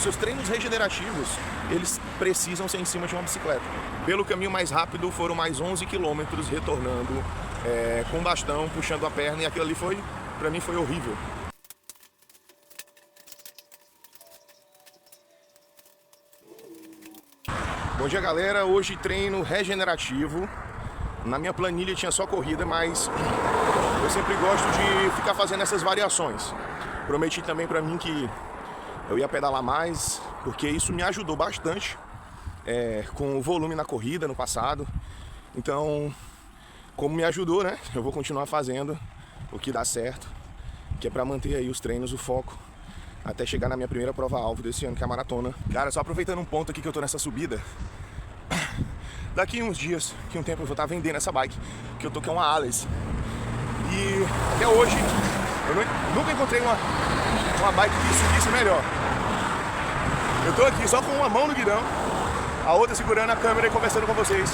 os seus treinos regenerativos, eles precisam ser em cima de uma bicicleta. Pelo caminho mais rápido foram mais 11 quilômetros retornando com bastão, puxando a perna, e aquilo ali pra mim foi horrível. Bom dia, galera. Hoje treino regenerativo. Na minha planilha tinha só corrida, mas eu sempre gosto de ficar fazendo essas variações. Prometi também pra mim que eu ia pedalar mais, porque isso me ajudou bastante com o volume na corrida no passado. Então, como me ajudou, né? Eu vou continuar fazendo o que dá certo, que é pra manter aí os treinos, o foco, até chegar na minha primeira prova-alvo desse ano, que é a maratona. Cara, só aproveitando um ponto aqui que eu tô nessa subida. Daqui uns dias, que um tempo eu vou estar vendendo essa bike, que eu tô, que é uma Alice. E até hoje, eu nunca encontrei uma bike que subisse melhor. Eu tô aqui só com uma mão no guidão, a outra segurando a câmera e conversando com vocês.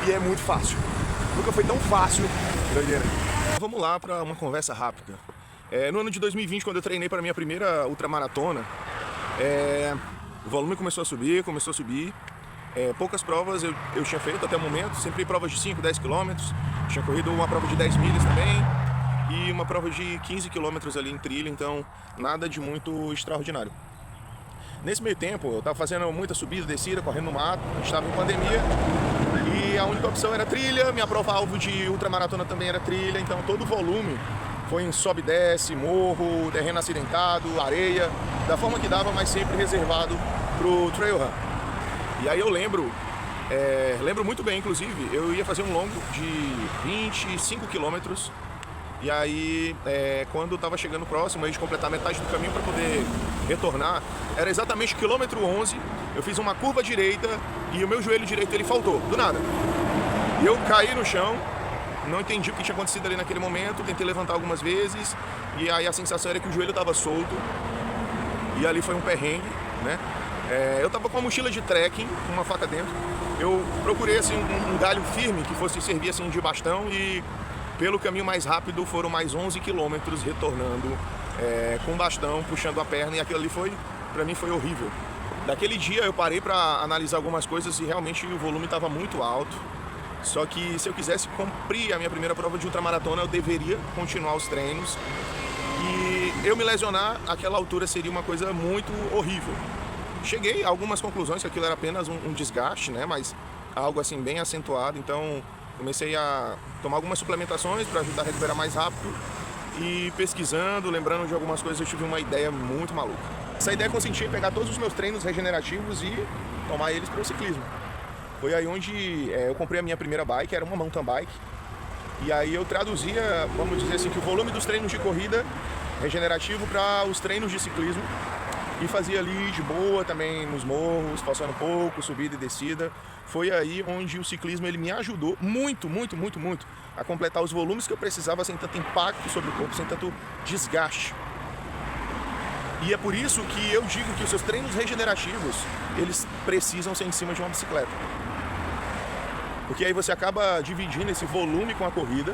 E é muito fácil. Nunca foi tão fácil. Doideira. Vamos lá para uma conversa rápida. No ano de 2020, quando eu treinei para minha primeira ultramaratona, o volume começou a subir. Poucas provas eu tinha feito até o momento, sempre provas de 5, 10 km. Tinha corrido uma prova de 10 milhas também e uma prova de 15 km ali em trilha, então nada de muito extraordinário. Nesse meio tempo eu estava fazendo muita subida, descida, correndo no mato, a gente estava em pandemia e a única opção era trilha. Minha prova-alvo de ultramaratona também era trilha, então todo o volume foi em sobe e desce, morro, terreno acidentado, areia, da forma que dava, mas sempre reservado pro trail run. E aí eu lembro muito bem, inclusive, eu ia fazer um longo de 25 quilômetros. E aí, quando eu estava chegando próximo aí de completar metade do caminho para poder retornar, era exatamente quilômetro 11, eu fiz uma curva direita e o meu joelho direito ele faltou, do nada. E eu caí no chão, não entendi o que tinha acontecido ali naquele momento, tentei levantar algumas vezes, e aí a sensação era que o joelho estava solto, e ali foi um perrengue, né? Eu tava com uma mochila de trekking, com uma faca dentro. Eu procurei assim, um galho firme que fosse servir assim, de bastão, e pelo caminho mais rápido foram mais 11 quilômetros retornando com bastão, puxando a perna, e aquilo ali pra mim foi horrível. Daquele dia eu parei para analisar algumas coisas e realmente o volume estava muito alto. Só que se eu quisesse cumprir a minha primeira prova de ultramaratona, eu deveria continuar os treinos. E eu me lesionar àquela altura seria uma coisa muito horrível. Cheguei a algumas conclusões que aquilo era apenas um desgaste, né? Mas algo assim bem acentuado. Então comecei a tomar algumas suplementações para ajudar a recuperar mais rápido. E pesquisando, lembrando de algumas coisas, eu tive uma ideia muito maluca. Essa ideia consistia em pegar todos os meus treinos regenerativos e tomar eles para o ciclismo. Foi aí onde eu comprei a minha primeira bike, era uma mountain bike. E aí eu traduzia, vamos dizer assim, que o volume dos treinos de corrida regenerativo para os treinos de ciclismo. E fazia ali de boa também nos morros, passando um pouco, subida e descida. Foi aí onde o ciclismo ele me ajudou muito a completar os volumes que eu precisava sem tanto impacto sobre o corpo, sem tanto desgaste. E é por isso que eu digo que os seus treinos regenerativos, eles precisam ser em cima de uma bicicleta. Porque aí você acaba dividindo esse volume com a corrida.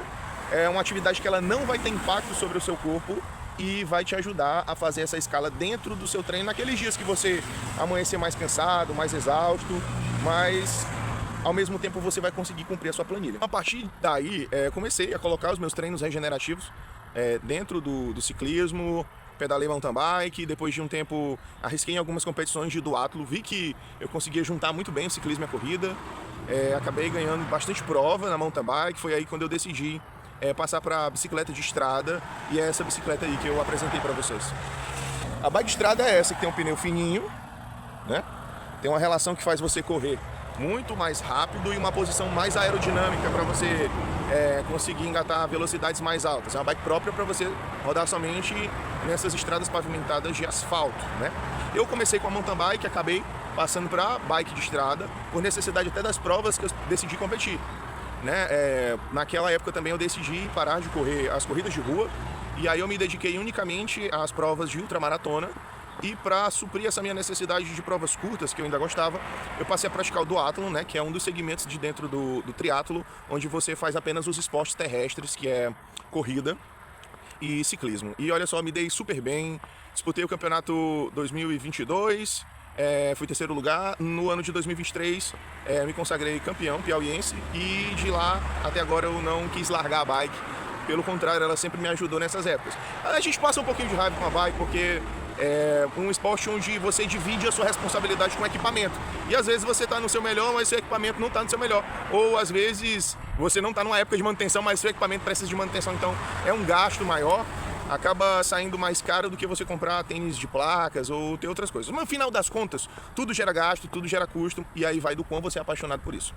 É uma atividade que ela não vai ter impacto sobre o seu corpo e vai te ajudar a fazer essa escala dentro do seu treino naqueles dias que você amanhecer mais cansado, mais exausto, mas ao mesmo tempo você vai conseguir cumprir a sua planilha. A partir daí, comecei a colocar os meus treinos regenerativos dentro do ciclismo, pedalei mountain bike, depois de um tempo arrisquei em algumas competições de duatlo, vi que eu conseguia juntar muito bem o ciclismo e a corrida, acabei ganhando bastante prova na mountain bike, foi aí quando eu decidi passar para bicicleta de estrada, e é essa bicicleta aí que eu apresentei para vocês. A bike de estrada é essa, que tem um pneu fininho, né? Tem uma relação que faz você correr muito mais rápido e uma posição mais aerodinâmica para você conseguir engatar velocidades mais altas. É uma bike própria para você rodar somente nessas estradas pavimentadas de asfalto, né? Eu comecei com a mountain bike, acabei passando para bike de estrada, por necessidade até das provas que eu decidi competir. Né? Naquela época também eu decidi parar de correr as corridas de rua, e aí eu me dediquei unicamente às provas de ultramaratona, e para suprir essa minha necessidade de provas curtas, que eu ainda gostava, eu passei a praticar o duathlon, né? Que é um dos segmentos de dentro do triatlo, onde você faz apenas os esportes terrestres, que é corrida. e ciclismo. E olha só, me dei super bem, disputei o campeonato 2022, fui terceiro lugar. No ano de 2023 me consagrei campeão piauiense e de lá até agora eu não quis largar a bike. Pelo contrário, ela sempre me ajudou nessas épocas. A gente passa um pouquinho de raiva com a bike porque é um esporte onde você divide a sua responsabilidade com o equipamento. E às vezes você está no seu melhor, mas seu equipamento não está no seu melhor. Ou às vezes você não está numa época de manutenção, mas seu equipamento precisa de manutenção. Então é um gasto maior, acaba saindo mais caro do que você comprar tênis de placas ou ter outras coisas. Mas no final das contas, tudo gera gasto, tudo gera custo, e aí vai do quão você é apaixonado por isso.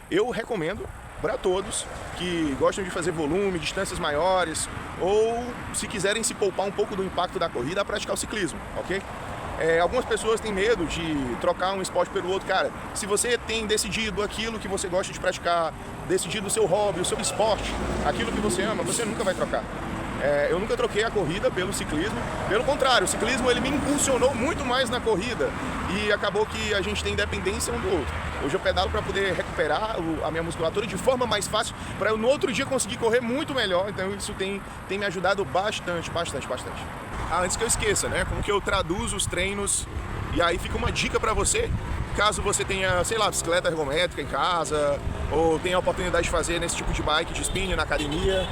Eu recomendo para todos que gostam de fazer volume, distâncias maiores, ou se quiserem se poupar um pouco do impacto da corrida, a praticar o ciclismo, ok? Algumas pessoas têm medo de trocar um esporte pelo outro. Cara, se você tem decidido aquilo que você gosta de praticar, decidido o seu hobby, o seu esporte, aquilo que você ama, você nunca vai trocar. Eu nunca troquei a corrida pelo ciclismo, pelo contrário, o ciclismo ele me impulsionou muito mais na corrida e acabou que a gente tem dependência um do outro. Hoje eu pedalo para poder recuperar a minha musculatura de forma mais fácil, para eu no outro dia conseguir correr muito melhor, então isso tem me ajudado bastante. Antes que eu esqueça, né, como que eu traduzo os treinos, e aí fica uma dica para você, caso você tenha, sei lá, bicicleta ergométrica em casa, ou tenha a oportunidade de fazer nesse tipo de bike de spinning na academia,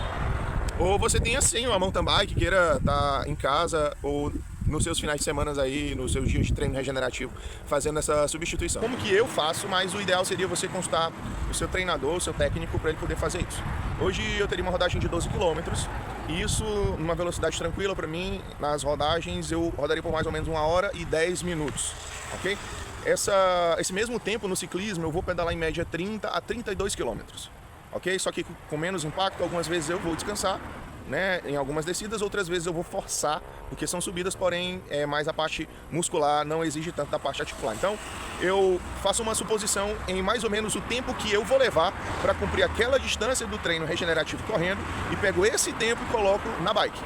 ou você tenha sim uma mountain bike, queira estar em casa ou nos seus finais de semana aí, nos seus dias de treino regenerativo, fazendo essa substituição. Como que eu faço, mas o ideal seria você consultar o seu treinador, o seu técnico, para ele poder fazer isso. Hoje eu teria uma rodagem de 12 km, e isso numa velocidade tranquila para mim, nas rodagens eu rodaria por mais ou menos 1 hora e 10 minutos, ok? Esse mesmo tempo no ciclismo eu vou pedalar em média 30 a 32 km. Ok? Só que com menos impacto, algumas vezes eu vou descansar, né, em algumas descidas, outras vezes eu vou forçar, porque são subidas, porém mais a parte muscular não exige tanto da parte articular. Então eu faço uma suposição em mais ou menos o tempo que eu vou levar para cumprir aquela distância do treino regenerativo correndo, e pego esse tempo e coloco na bike.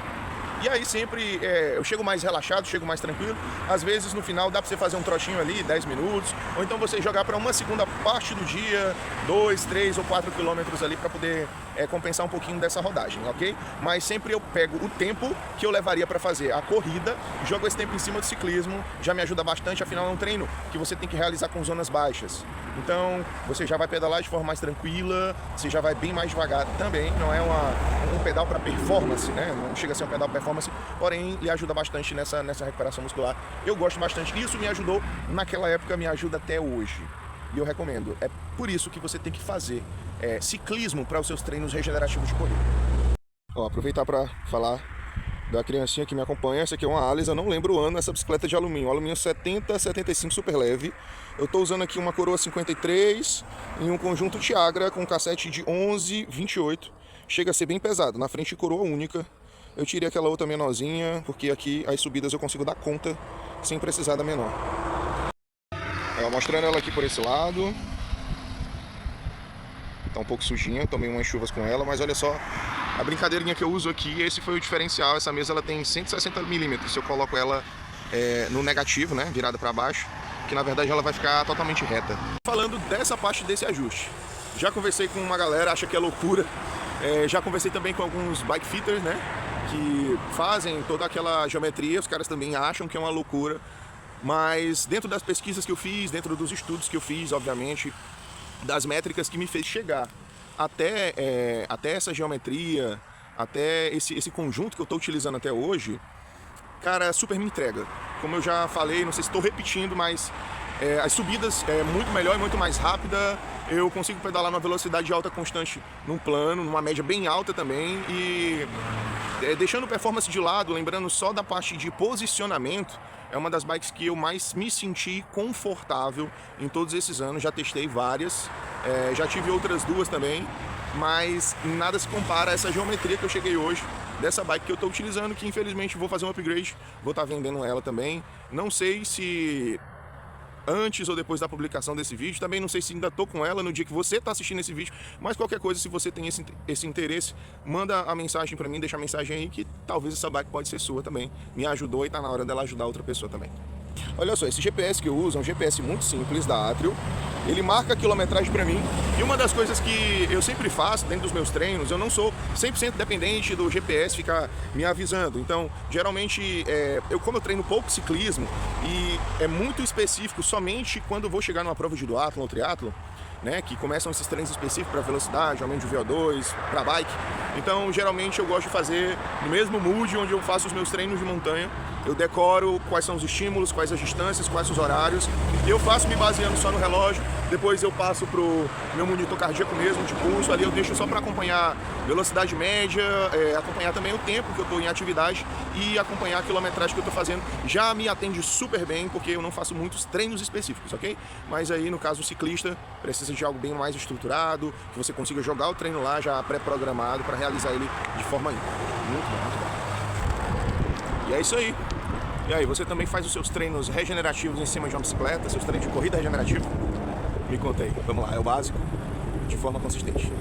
E aí sempre eu chego mais relaxado, chego mais tranquilo. Às vezes no final dá para você fazer um trotinho ali, 10 minutos, ou então você jogar para uma segunda parte do dia, 2, 3 ou 4 quilômetros ali para poder compensar um pouquinho dessa rodagem, ok? Mas sempre eu pego o tempo que eu levaria para fazer a corrida, jogo esse tempo em cima do ciclismo, já me ajuda bastante, afinal é um treino que você tem que realizar com zonas baixas. Então você já vai pedalar de forma mais tranquila, você já vai bem mais devagar também, não é um pedal para performance, né? Não chega a ser um pedal performance, porém lhe ajuda bastante nessa recuperação muscular. Eu gosto bastante, isso me ajudou naquela época, me ajuda até hoje. E eu recomendo, é por isso que você tem que fazer ciclismo para os seus treinos regenerativos de corrida. Aproveitar para falar da criancinha que me acompanha. Essa aqui é uma Alice, eu não lembro o ano, essa bicicleta de alumínio 70-75 super leve. Eu estou usando aqui uma coroa 53 em um conjunto Tiagra com cassete de 11-28. Chega a ser bem pesado, na frente coroa única. Eu tirei aquela outra menorzinha, porque aqui as subidas eu consigo dar conta sem precisar da menor. Mostrando ela aqui por esse lado. Tá um pouco sujinha, tomei umas chuvas com ela, mas olha só a brincadeirinha que eu uso aqui. Esse foi o diferencial. Essa mesa ela tem 160 milímetros. Eu coloco ela no negativo, né, virada para baixo, que na verdade ela vai ficar totalmente reta. Falando dessa parte desse ajuste, já conversei com uma galera, acha que é loucura. Já conversei também com alguns bike fitters, né, que fazem toda aquela geometria. Os caras também acham que é uma loucura, mas dentro das pesquisas que eu fiz, dentro dos estudos que eu fiz, obviamente, das métricas que me fez chegar até essa geometria, até esse conjunto que eu estou utilizando até hoje, cara, super me entrega. Como eu já falei, não sei se estou repetindo, mas as subidas é muito melhor e muito mais rápida. Eu consigo pedalar numa velocidade alta constante num plano, numa média bem alta também, e deixando performance de lado, lembrando só da parte de posicionamento, é uma das bikes que eu mais me senti confortável em todos esses anos. Já testei várias, já tive outras duas também, mas nada se compara a essa geometria que eu cheguei hoje, dessa bike que eu estou utilizando, que infelizmente vou fazer um upgrade, vou estar vendendo ela também. Não sei se antes ou depois da publicação desse vídeo, também não sei se ainda tô com ela no dia que você está assistindo esse vídeo, mas qualquer coisa, se você tem esse interesse, manda a mensagem para mim, deixa a mensagem aí que talvez essa bike pode ser sua também. Me ajudou e tá na hora dela ajudar outra pessoa também. Olha só, esse GPS que eu uso é um GPS muito simples da Atrio, ele marca a quilometragem para mim, e uma das coisas que eu sempre faço dentro dos meus treinos, eu não sou 100% dependente do GPS ficar me avisando. Então, geralmente, como eu treino pouco ciclismo e é muito específico somente quando eu vou chegar numa prova de duatlon ou triatlon, né, que começam esses treinos específicos para velocidade, aumento de VO2, para bike. Então, geralmente eu gosto de fazer no mesmo mood onde eu faço os meus treinos de montanha. Eu decoro quais são os estímulos, quais as distâncias, quais os horários. E eu faço me baseando só no relógio. Depois eu passo pro meu monitor cardíaco mesmo, de pulso. Ali eu deixo só para acompanhar velocidade média, acompanhar também o tempo que eu estou em atividade e acompanhar a quilometragem que eu estou fazendo. Já me atende super bem, porque eu não faço muitos treinos específicos, ok? Mas aí, no caso, o ciclista precisa de algo bem mais estruturado, que você consiga jogar o treino lá já pré-programado para realizar ele de forma ímpar. Muito bom, muito bom. E é isso aí. E aí, você também faz os seus treinos regenerativos em cima de uma bicicleta, seus treinos de corrida regenerativa? Me conta aí, vamos lá, é o básico, de forma consistente.